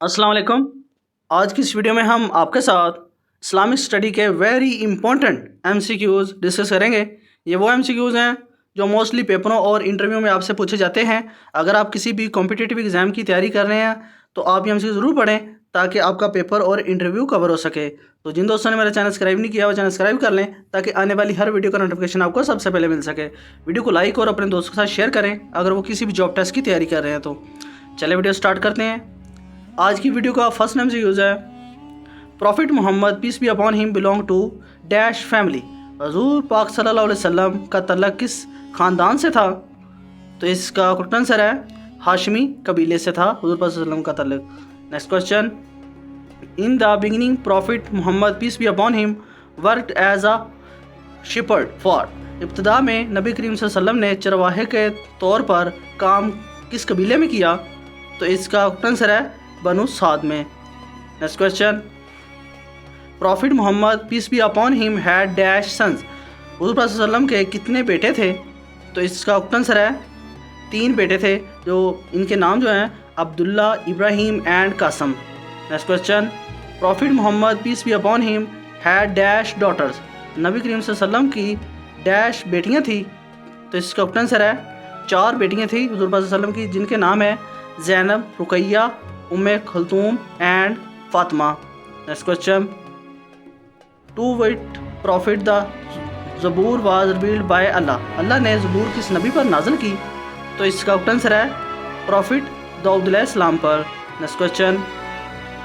السلام علیکم۔ آج کی اس ویڈیو میں ہم آپ کے ساتھ اسلامک اسٹڈی کے very important M C Qs discuss کریں گے۔ یہ وہ ایم سی کیوز ہیں جو موسٹلی پیپروں اور انٹرویو میں آپ سے پوچھے جاتے ہیں۔ اگر آپ کسی بھی کمپٹیٹیو ایگزام کی تیاری کر رہے ہیں تو آپ یہ ایم سی کیوز ضرور پڑھیں تاکہ آپ کا پیپر اور انٹرویو کور ہو سکے۔ تو جن دوستوں نے میرا چینل سبسکرائب نہیں کیا وہ چینل سبسکرائب کر لیں تاکہ آنے والی ہر ویڈیو کا نوٹیفیکیشن آپ کو سب سے پہلے مل سکے۔ ویڈیو کو لائک اور اپنے دوستوں کے ساتھ شیئر کریں اگر وہ کسی بھی جاب ٹیسٹ کی تیاری کر رہے ہیں تو۔ چلے ویڈیو سٹارٹ کرتے ہیں۔ آج کی ویڈیو کا فرسٹ ایم سی کیوز ہے prophet Muhammad peace be upon him belong to dash family. حضور پاک صلی اللہ علیہ وسلم کا تعلق کس خاندان سے تھا؟ تو اس کا کریکٹ آنسر ہے ہاشمی قبیلے سے تھا حضور پاک صلی اللہ علیہ وسلم کا تعلق۔ Next question, in the beginning prophet Muhammad peace be upon him worked as a shepherd for. ابتدا میں نبی کریم صلی اللہ علیہ وسلم نے چرواہے کے طور پر کام کس قبیلے میں کیا؟ تو اس کا کریکٹ آنسر ہے بنو سعد میں۔ Next question, prophet Muhammad peace be upon him had dash sons. حضور صلی اللہ علیہ وسلم کے کتنے بیٹے تھے؟ تو اس کا کریکٹ آنسر ہے 3 بیٹے تھے، جو ان کے نام جو ہیں Abdullah, Ibrahim and Qasim. Next question, prophet Muhammad peace be upon him had dash daughters. نبی کریم صلی اللہ علیہ وسلم کی ڈیش بیٹیاں تھیں؟ تو اس کا کریکٹ آنسر ہے 4 بیٹیاں تھیں حضور صلی اللہ علیہ وسلم کی، جن کے نام ہے Zainab, Ruqayyah, Umm Kulthum and Fatima. Next question, to what prophet the Zabur was revealed by Allah. Allah نے زبور کس نبی پر نازل کی؟ تو اس کا کریکٹ آنسر ہے پروفٹ داؤد علیہ السلام پر۔ Next question,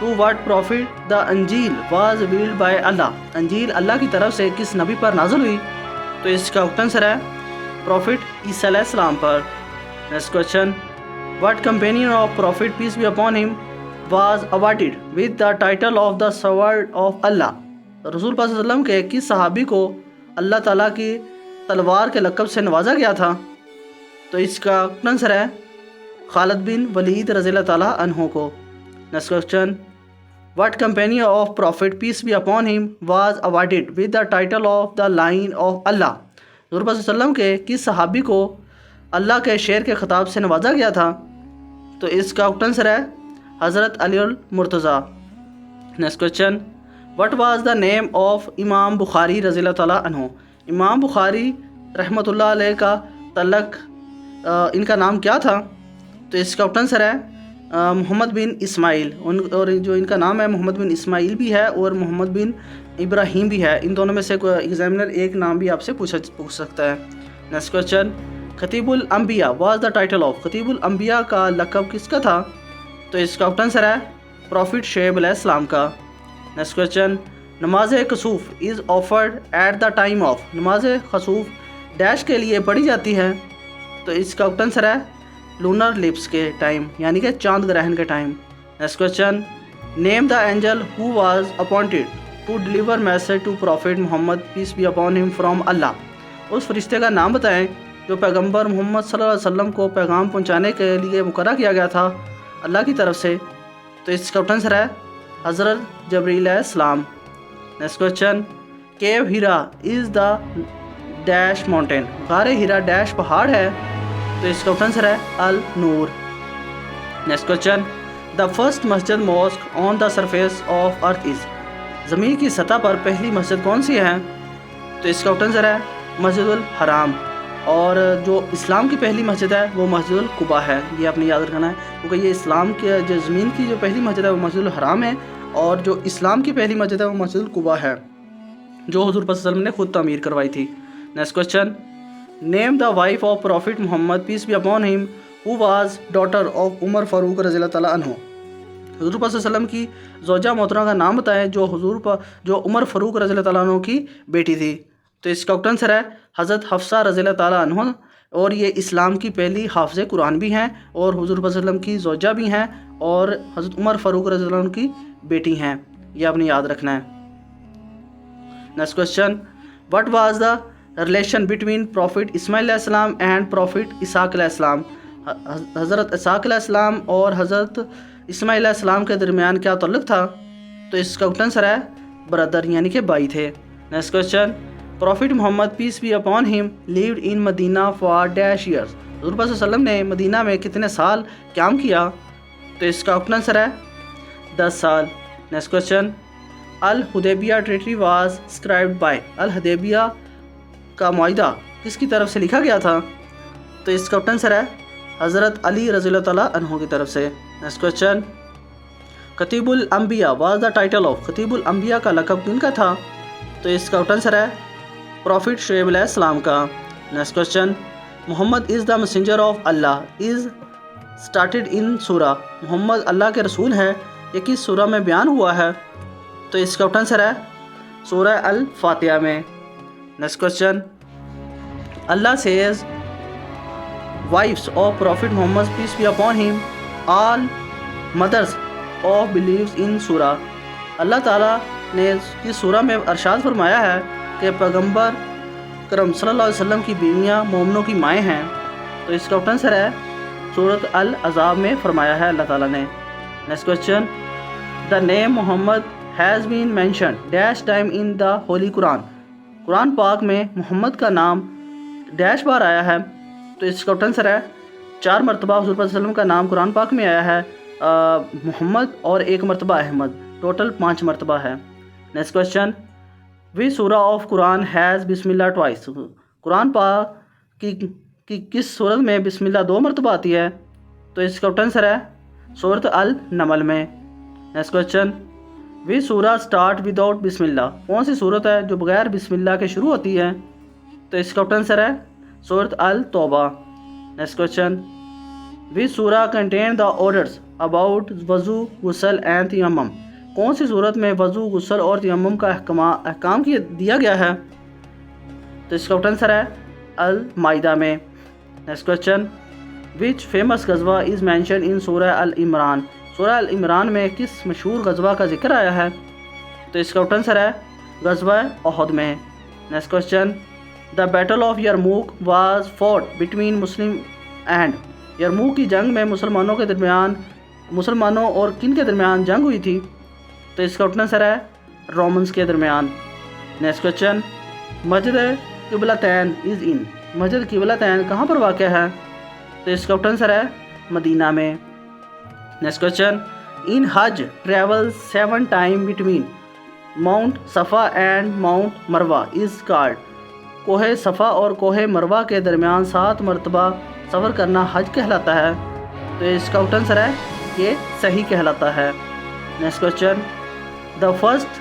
to what prophet the Injil was revealed by اللہ۔ انجیل اللہ کی طرف سے کس نبی پر نازل ہوئی؟ تو اس کا کریکٹ آنسر ہے پروفٹ عیسیٰ علیہ السلام پر۔ Next question, what companion of Prophet peace be upon him was awarded with the title of the sword of Allah۔ رسول پاک صلی اللہ علیہ وسلم کے کس صحابی کو اللہ تعالیٰ کی تلوار کے لقب سے نوازا گیا تھا؟ تو اس کا آنسر ہے خالد بن ولید رضی اللہ تعالیٰ عنہ کو۔ Next question, what companion of Prophet peace be upon him was awarded with the title of the lion of Allah۔ رسول پاک صلی اللہ علیہ وسلم کے کس صحابی کو اللہ کے شیر کے خطاب سے نوازا گیا تھا؟ تو اس کا کریکٹ آنسر ہے حضرت علی المرتضیٰ۔ Next question, what was the name of Imam Bukhari رضی اللہ تعالیٰ عنہ۔ امام بخاری رحمۃ اللہ علیہ کا تعلق ان کا نام کیا تھا؟ تو اس کا کریکٹ آنسر ہے محمد بن اسماعیل۔ اور جو ان کا نام ہے محمد بن اسماعیل بھی ہے اور محمد بن ابراہیم بھی ہے۔ ان دونوں میں سے کوئی ایگزامنر ایک نام بھی آپ سے پوچھ سکتا ہے۔ نیکسٹ کوسچن، خطیب الانبیاء واز دا ٹائٹل آف۔ خطیب الانبیاء کا لقب کس کا تھا؟ تو اس کا کریکٹ آنسر ہے پروفٹ شعیب علیہ السلام کا۔ نیکسٹ کوسچن، نماز کسوف is offered at the time of. نماز خسوف ڈیش کے لیے پڑھی جاتی ہے؟ تو اس کا کریکٹ آنسر ہے لونر لپس کے ٹائم، یعنی کہ چاند گرہن کے time. Next question, name the angel who was appointed to deliver message to prophet Muhammad peace be upon him from Allah. اس فرشتے کا نام بتائیں جو پیغمبر محمد صلی اللہ علیہ وسلم کو پیغام پہنچانے کے لیے مقررہ کیا گیا تھا اللہ کی طرف سے۔ تو اس کا آنسر ہے حضرت جبرائیل علیہ السلام۔ نیکسٹ کوسچن، کیو ہیرا از دا ڈیش ماؤنٹین۔ غار ہیرا ڈیش پہاڑ ہے؟ تو اس کا آنسر ہے النور۔ نیکسٹ کوسچن، دا فرسٹ مسجد mosque on the surface of earth is. زمین کی سطح پر پہلی مسجد کون سی ہے؟ تو اس کا آنسر ہے مسجد الحرام۔ اور جو اسلام کی پہلی مسجد ہے وہ مسجد القباء ہے، یہ آپ نے یاد رکھنا ہے، کیونکہ یہ اسلام کے جو زمین کی جو پہلی مسجد ہے وہ مسجد الحرام ہے، اور جو اسلام کی پہلی مسجد ہے وہ مسجد القباء ہے، جو حضور صلی اللہ علیہ وسلم نے خود تعمیر کروائی تھی۔ Next question, name the wife of prophet Muhammad peace be upon him who was daughter of Umar Farooq رضی اللہ تعالیٰ عنہ۔ حضور صلی اللہ علیہ وسلم کی زوجہ محترمہ کا نام بتائیں جو عمر فاروق رضی اللہ تعالیٰ عنہ کی بیٹی تھی۔ تو اس کا آنسر ہے حضرت حفصہ رضی اللہ تعالیٰ عنہ، اور یہ اسلام کی پہلی حافظ قرآن بھی ہیں اور حضور صلی اللہ علیہ وسلم کی زوجہ بھی ہیں اور حضرت عمر فاروق رضی اللہ عنہ کی بیٹی ہیں، یہ آپ نے یاد رکھنا ہے۔ Next question, what was the relation between prophet Ismail علیہ السلام اینڈ پروفٹ اسحاق علیہ السلام۔ حضرت اسحاق علیہ السلام اور حضرت اسماعیل علیہ السلام کے درمیان کیا تعلق تھا؟ تو اس کا آنسر ہے برادر، یعنی کہ بھائی تھے۔ Next question, prophet Muhammad peace be upon him lived in Medina for dash years. حضور صلی اللہ علیہ وسلم نے مدینہ میں کتنے سال قیام کیا؟ تو اس کا آنسر ہے 10 سال. نیکسٹ کوشچن الحدیبیہ ٹریٹی واز اسکرائبڈ بائی. الحدیبیہ کا معاہدہ کس کی طرف سے لکھا گیا تھا؟ تو اس کا آنسر ہے حضرت علی رضی اللہ تعالیٰ عنہ کی طرف سے. نیکسٹ کوشچن خطیب الانبیاء واز دا ٹائٹل آف. خطیب الانبیاء کا لقب کن کا تھا؟ تو اس کا آنسر ہے پروفٹ شعیب علیہ السلام کا. Next question Muhammad is the messenger of Allah is started in سورہ. محمد اللہ کے رسول ہے یہ کس سورہ میں بیان ہوا ہے؟ تو اس کا آنسر ہے سورہ الفاتحہ میں. Next question Allah says wives of Prophet Muhammad peace be upon him all mothers of believes in سورہ. اللہ تعالیٰ نے اس سورہ میں ارشاد فرمایا ہے کہ پیغمبر کرم صلی اللہ علیہ وسلم کی بیویاں مومنوں کی مائیں ہیں. تو اس کا آنسر ہے سورۃ الاحزاب میں فرمایا ہے اللہ تعالیٰ نے. Next question the name Muhammad has been mentioned dash time in the holy Quran. Quran پاک میں محمد کا نام ڈیش بار آیا ہے. تو اس کا آنسر ہے 4 مرتبہ حضور صلی اللہ علیہ وسلم کا نام قرآن پاک میں آیا ہے محمد اور 1 مرتبہ احمد. ٹوٹل 5 مرتبہ ہے. نیکسٹ کوشچن وی سورہ آف قرآن ہیز بسم اللہ ٹوائس. قرآن پاک کی کس صورت میں بسم اللہ 2 مرتبہ آتی ہے؟ تو اس کا آنسر ہے سورۃ النمل میں. نیکسٹ کوشچن وی سورہ اسٹارٹ وداؤٹ بسم اللہ. کون سی صورت ہے جو بغیر بسم اللہ کے شروع ہوتی ہے؟ تو اس کا آنسر ہے سورۃ التوبہ. نیکسٹ کوشچن وی سورہ کنٹین دا آرڈرز اباؤٹ وضو غسل اینڈ تیمم. کون سی صورت میں وضو غسل اور تیمم کا احکام دیا گیا ہے؟ تو اس کا آنسر ہے المائدہ میں. نیکسٹ کوشچن وچ فیمس غزوہ از مینشن ان سورہ العمران. سورہ العمران میں کس مشہور غزوہ کا ذکر آیا ہے؟ تو اس کا آنسر ہے غزوہ احد میں. Next question the battle of Yarmouk was fought between Muslim and. Yarmouk کی جنگ میں مسلمانوں اور کن کے درمیان جنگ ہوئی تھی؟ تو اس کا آنسر ہے رومنس کے درمیان. نیکسٹ کوشچن مسجد قبلتین از ان. مسجد قبلتین کہاں پر واقع ہے؟ تو اس کا آنسر ہے مدینہ میں. Next question in Hajj travel 7 time between Mount Safa and Mount Marwah is called. کوہ صفا اور کوہ مروہ کے درمیان 7 مرتبہ سفر کرنا حج کہلاتا ہے. تو اس کا آنسر ہے یہ صحیح کہلاتا ہے. نیکسٹ کوشچن دا فرسٹ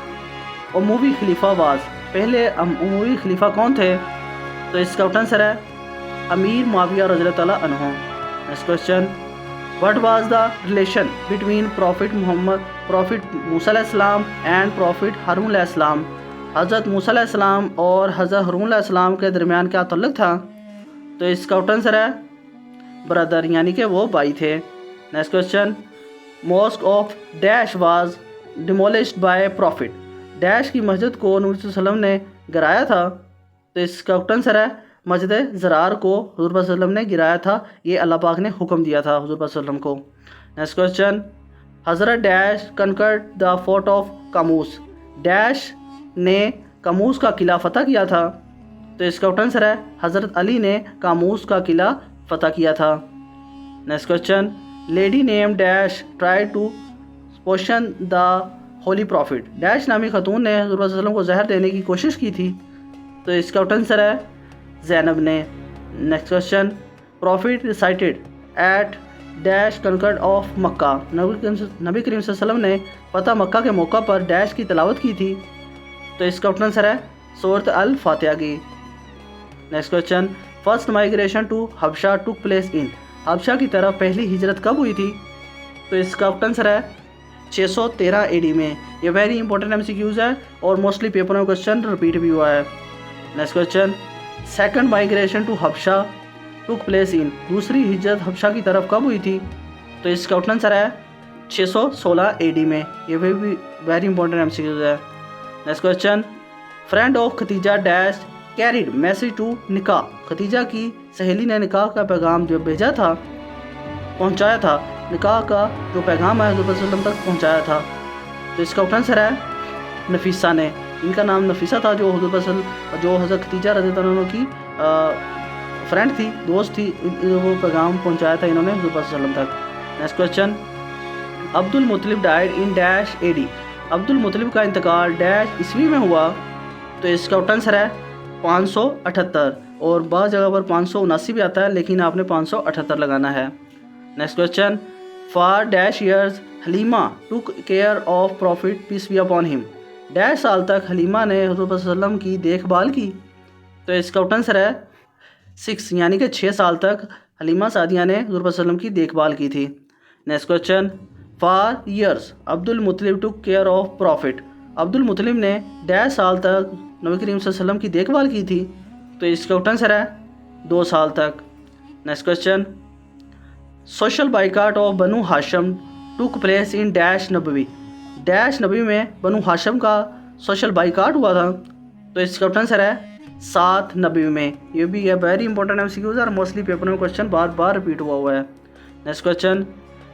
اموی خلیفہ واز. پہلے اموی خلیفہ کون تھے؟ تو اس کا آنسر ہے امیر معاویہ رضی اللہ تعالیٰ عنہ. Next question what was the relation between prophet Musa علیہ السلام اینڈ پروفٹ ہارون علیہ السلام. حضرت موسیٰ علیہ السلام اور حضرت ہارون علیہ السلام کے درمیان کیا تعلق تھا؟ تو اس کا آنسر ہے برادر یعنی کہ وہ بھائی تھے. Next question mosque of dash was demolished by prophet. Dash کی مسجد کو نبی صلی اللہ علیہ وسلم نے گرایا تھا. تو اس کا آنسر ہے مسجد زرار کو حضور صلی اللہ علیہ وسلم نے گرایا تھا. یہ اللہ پاک نے حکم دیا تھا حضور صلی اللہ علیہ وسلم کو. نیکسٹ کوشچن حضرت dash conquered the fort of Qamus. Dash نے کاموس کا قلعہ فتح کیا تھا. تو اس کا آنسر ہے حضرت علی نے کاموس کا قلعہ فتح کیا تھا. Next question lady name dash tried to poison the holy prophet. Dash نامی خاتون نے حضور صلی اللہ علیہ وسلم کو زہر دینے کی کوشش کی تھی. تو اس کا آنسر ہے زینب نے. Next question prophet recited at dash conquered of Mecca. نبی کریم صلی اللہ علیہ وسلم نے فتح مکہ کے موقع پر ڈیش کی تلاوت کی تھی. تو اس کا آنسر ہے سورۃ الفاتحہ کی. Next question first migration to Habsha took place in. Habsha کی طرف پہلی ہجرت کب ہوئی تھی؟ تو اس کا آنسر ہے 613 AD میں. یہ ویری امپورٹنٹ MCQs ہے اور موسٹلی پیپر میں کوشچن رپیٹ بھی ہوا ہے. Next question second migration to Habsha took place in. دوسری ہجرت حبشہ کی طرف کب ہوئی تھی؟ تو اس کا آنسر ہے 616 AD میں. یہ بھی ویری امپورٹنٹ MCQs ہے. Next question friend of Khadija dash carried message to nikah. Khadija کی سہیلی نے نکاح کا پیغام جو بھیجا تھا پہنچایا تھا. نکاح کا جو پیغام ہے حضور صلی اللہ علیہ وسلم تک پہنچایا تھا. تو اس کا آنسر ہے نفیسہ نے. ان کا نام نفیسہ تھا جو حضرت ختیجہ رضی اللہ عنہ کی فرینڈ تھی, دوست تھی. وہ پیغام پہنچایا تھا انہوں نے حضور صلی اللہ علیہ وسلم تک. Next question Abdul Muttalib died in dash AD. عبد المطلب کا انتقال ڈیش عیسوی میں ہوا. تو اس کا آنسر ہے 578 اور بعض جگہ پر 579 بھی آتا ہے لیکن آپ نے 578 لگانا ہے. Next question for dash years Halima took care of prophet peace be upon him. Dash سال تک حلیمہ نے حضور صلی اللہ علیہ وسلم کی دیکھ بھال کی. تو اس کا آنسر ہے 6 یعنی کہ 6 سال تک حلیمہ سعدیہ نے حضور صلی اللہ علیہ وسلم کی دیکھ بھال کی تھی. نیکسٹ کوشچن فار ایئرس عبد المطلب ٹوک کیئر آف پروفٹ. عبد المطلب نے ڈیش سال تک نبی کریم صلی اللہ علیہ وسلم کی دیکھ بھال کی تھی. تو اس کا آنسر ہے 2 سال تک. Next question social boycott of بنو ہاشم ٹوک پلیس ان ڈیش نبوی. ڈیش نبوی میں بنو ہاشم کا سوشل بائیکاٹ ہوا تھا. تو اس کا آنسر ہے 7 نبوی میں. یہ بھی ہے ویری امپورٹنٹ MCQs اور موسٹلی پیپر میں کوشچن بار بار ریپیٹ ہوا ہے. Next question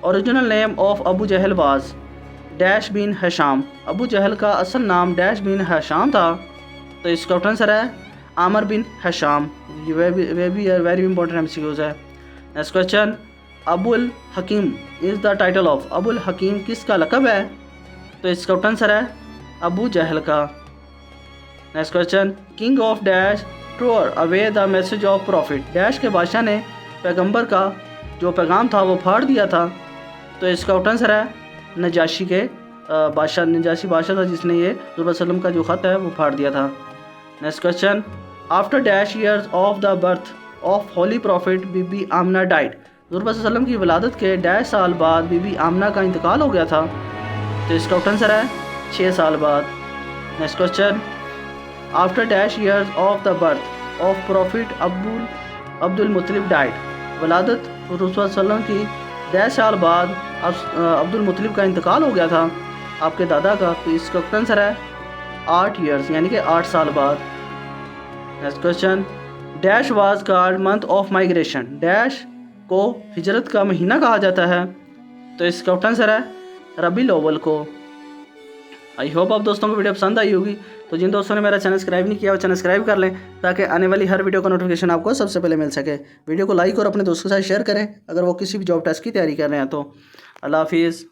original name of Abu Jahl was dash bin Hisham. Abu Jahl کا اصل نام ڈیش بن ہشام تھا. تو اس کا آنسر ہے عامر بن ہشام. یہ بھی ویری امپورٹنٹ MCQs ہے. نیکسٹ کوشچن ابو الحکیم از دا ٹائٹل آف. ابو الحکیم کس کا لقب ہے؟ تو اس کا آنسر ہے ابو جہل کا. Next question king of dash tore away the message of prophet. Dash کے بادشاہ نے پیغمبر کا جو پیغام تھا وہ پھاڑ دیا تھا. تو اس کا آنسر ہے نجاشی کے بادشاہ. نجاشی بادشاہ تھا جس نے یہ حضور صلی اللہ علیہ وسلم کا جو خط ہے وہ پھاڑ دیا تھا. Next question after dash years of the birth of holy prophet Bibi Bibi Amina died. حضور صلی اللہ علیہ وسلم کی ولادت کے ڈیش سال بعد بی بی آمنہ کا انتقال ہو گیا تھا. تو اس کا آنسر ہے 6 سال بعد. Next question after dash years of the birth of prophet Abdul Muttalib died. ولادت حضور صلی اللہ علیہ وسلم کی ڈیش سال بعد عبد المطلب کا انتقال ہو گیا تھا آپ کے دادا کا. تو اس کا آنسر ہے 8 ایئرز یعنی کہ 8 سال بعد. Next question dash was called month of migration. Dash کو ہجرت کا مہینہ کہا جاتا ہے. تو اس کا آنسر ہے ربیع الاول کو. آئی ہوپ آپ دوستوں کو ویڈیو پسند آئی ہوگی. تو جن دوستوں نے میرا چینل سبسکرائب نہیں کیا وہ چینل سبسکرائب کر لیں تاکہ آنے والی ہر ویڈیو کا نوٹیفیکیشن آپ کو سب سے پہلے مل سکے. ویڈیو کو لائک اور اپنے دوستوں کے ساتھ شیئر کریں اگر وہ کسی بھی جاب ٹیسٹ کی تیاری کر رہے ہیں تو. اللہ حافظ.